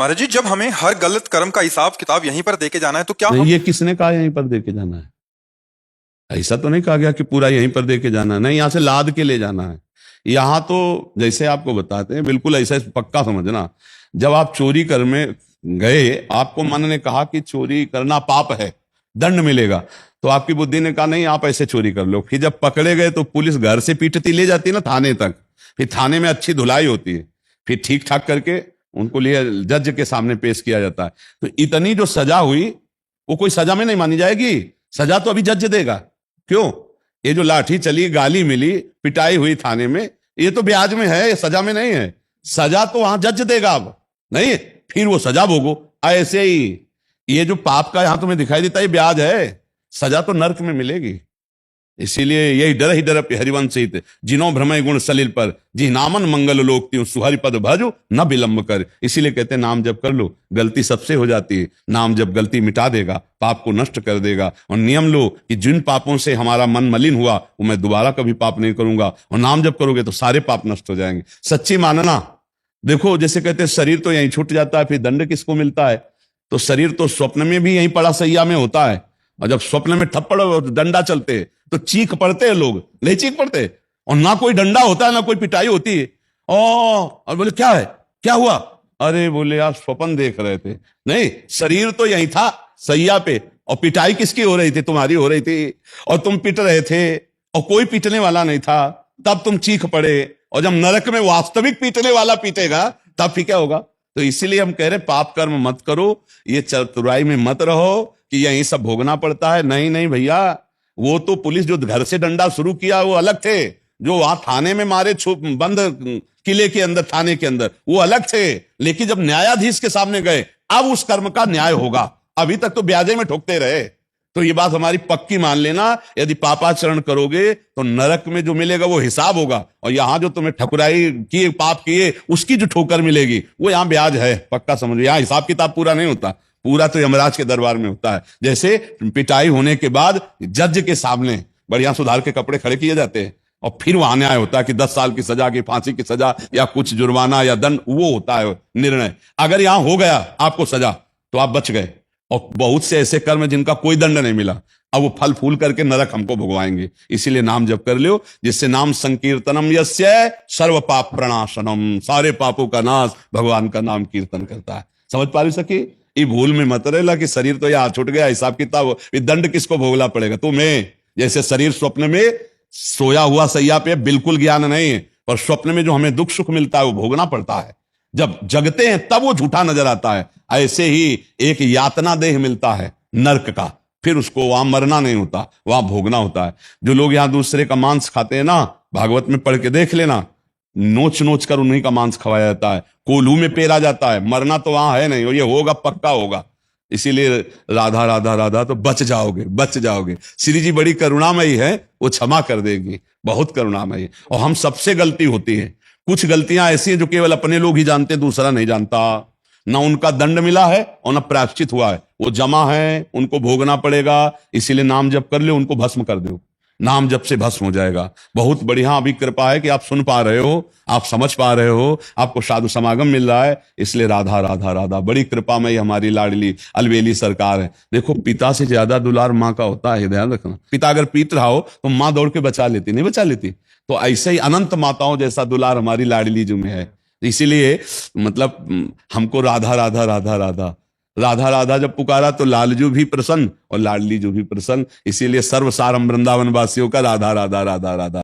महाराज जी, जब हमें हर गलत कर्म का हिसाब किताब यहीं पर देके जाना है तो क्या नहीं, हम। ये किसने कहा यहीं पर दे के जाना है? ऐसा तो नहीं कहा गया कि पूरा यहीं पर दे के जाना है। नहीं, यहां से लाद के ले जाना है। यहां तो जैसे आपको बताते हैं, बिल्कुल ऐसा पक्का समझना। जब आप चोरी कर में गए, आपको मन ने कहा कि चोरी करना पाप है, दंड मिलेगा, तो आपकी बुद्धि ने कहा नहीं, आप ऐसे चोरी कर लो। फिर जब पकड़े गए तो पुलिस घर से पीटती ले जाती है ना थाने तक। फिर थाने में अच्छी धुलाई होती है, फिर ठीक ठाक करके उनको लिए जज के सामने पेश किया जाता है। तो इतनी जो सजा हुई, वो कोई सजा में नहीं मानी जाएगी। सजा तो अभी जज देगा। क्यों? ये जो लाठी चली, गाली मिली, पिटाई हुई थाने में, ये तो ब्याज में है, ये सजा में नहीं है। सजा तो वहां जज देगा। अब नहीं, फिर वो सजा भोगो। ऐसे ही ये जो पाप का यहां तुम्हें दिखाई देता है, ये ब्याज है। सजा तो नर्क में मिलेगी। इसीलिए यही डर ही डर हरिवंश हित, जिनो भ्रमय गुण सलिल पर, जी नामन मंगल लोक त्यों सुहरि पद भजो न विलंब कर। इसीलिए कहते हैं नाम जप कर लो। गलती सबसे हो जाती है, नाम जब गलती मिटा देगा, पाप को नष्ट कर देगा। और नियम लो कि जिन पापों से हमारा मन मलिन हुआ, वो मैं दोबारा कभी पाप नहीं करूंगा। और नाम जप करोगे तो सारे पाप नष्ट हो जाएंगे। सच्ची मानना। देखो, जैसे कहते हैं शरीर तो यहीं छूट जाता है, फिर दंड किसको मिलता है? तो शरीर तो स्वप्न में भी यहीं पड़ा सैया में होता है। और जब स्वप्न में थप्पड़ डंडा चलते तो चीख पड़ते हैं लोग, नहीं चीख पड़ते? और ना कोई डंडा होता है, ना कोई पिटाई होती है। और बोले क्या है, क्या हुआ? अरे बोले आप स्वप्न देख रहे थे। नहीं, शरीर तो यही था सैया पे, और पिटाई किसकी हो रही थी? तुम्हारी हो रही थी। और तुम पिट रहे थे, और कोई पीटने वाला नहीं था, तब तुम चीख पड़े। और जब नरक में वास्तविक पीटने वाला पीटेगा, तब फिर क्या होगा? तो इसीलिए हम कह रहे पाप कर्म मत करो, ये चतुराई में मत रहो कि यही सब भोगना पड़ता है। नहीं नहीं भैया, वो तो पुलिस जो घर से डंडा शुरू किया वो अलग थे, जो वहां थाने में मारे बंद किले के अंदर, थाने के अंदर, वो अलग थे। लेकिन जब न्यायाधीश के सामने गए, अब उस कर्म का न्याय होगा। अभी तक तो ब्याजे में ठोकते रहे। तो ये बात हमारी पक्की मान लेना, यदि पापाचरण करोगे तो नरक में जो मिलेगा वो हिसाब होगा, और यहां जो तुम्हें ठकुराई किए, पाप किए, उसकी जो ठोकर मिलेगी वो यहां ब्याज है। पक्का समझो, यहां हिसाब किताब पूरा नहीं होता, पूरा तो यमराज के दरबार में होता है। जैसे पिटाई होने के बाद जज के सामने बढ़िया सुधार के कपड़े खड़े किए जाते हैं, और फिर वहां न्याय होता है कि 10 साल की सजा, की फांसी की सजा, या कुछ जुर्माना या दंड, वो होता है निर्णय। अगर यहां हो गया आपको सजा, तो आप बच गए। और बहुत से ऐसे कर्म जिनका कोई दंड नहीं मिला, अब वो फल फूल करके नरक हमको भुगवाएंगे। इसीलिए नाम जप कर लो, जिससे नाम संकीर्तनम यस्य सर्व पाप प्रणाशनम, सारे पापों का नाश भगवान का नाम कीर्तन करता है। समझ पा रही सकी? ये भूल में मत रहेला कि शरीर तो यहाँ छूट गया, हिसाब किताब, ये दंड किसको भोगना पड़ेगा? तुम्हें। जैसे शरीर स्वप्न में सोया हुआ सैया पे बिल्कुल ज्ञान नहीं है, पर स्वप्न में जो हमें दुख सुख मिलता है वो भोगना पड़ता है। जब जगते हैं तब वो झूठा नजर आता है। ऐसे ही एक यातना देह मिलता है नरक का, फिर उसको वहां मरना नहीं होता, वहां भोगना होता है। जो लोग यहां दूसरे का मांस खाते हैं ना, भागवत में पढ़ के देख लेना, नोच नोच कर उन्हीं का मांस खवाया जाता है, कोल्हू में पेरा जाता है। मरना तो वहां है नहीं, और ये होगा, पक्का होगा। इसीलिए राधा राधा राधा, तो बच जाओगे, बच जाओगे। श्री जी बड़ी करुणामयी है, वो क्षमा कर देगी, बहुत करुणामयी। और हम सबसे गलती होती है। कुछ गलतियां ऐसी हैं जो केवल अपने लोग ही जानते, दूसरा नहीं जानता। ना उनका दंड मिला है और ना प्रायश्चित हुआ है, वो जमा है, उनको भोगना पड़ेगा। इसीलिए नाम जप कर ले, उनको भस्म कर दो। नाम जप से भस्म हो जाएगा। बहुत बढ़िया अभी कृपा है कि आप सुन पा रहे हो, आप समझ पा रहे हो, आपको साधु समागम मिल रहा है। इसलिए राधा राधा राधा, बड़ी कृपा में हमारी लाडली अलवेली सरकार है। देखो, पिता से ज्यादा दुलार माँ का होता है, ध्यान रखना। पिता अगर पीट रहा हो तो माँ दौड़ के बचा लेती, नहीं बचा लेती? तो ऐसे ही अनंत माताओं जैसा दुलार हमारी लाडली जी में है। इसीलिए मतलब हमको राधा राधा राधा राधा राधा राधा जब पुकारा तो लालजू भी प्रसन्न और लाडली जू भी प्रसन्न। इसीलिए सर्वसारम वृंदावन वासियों का राधा राधा राधा राधा।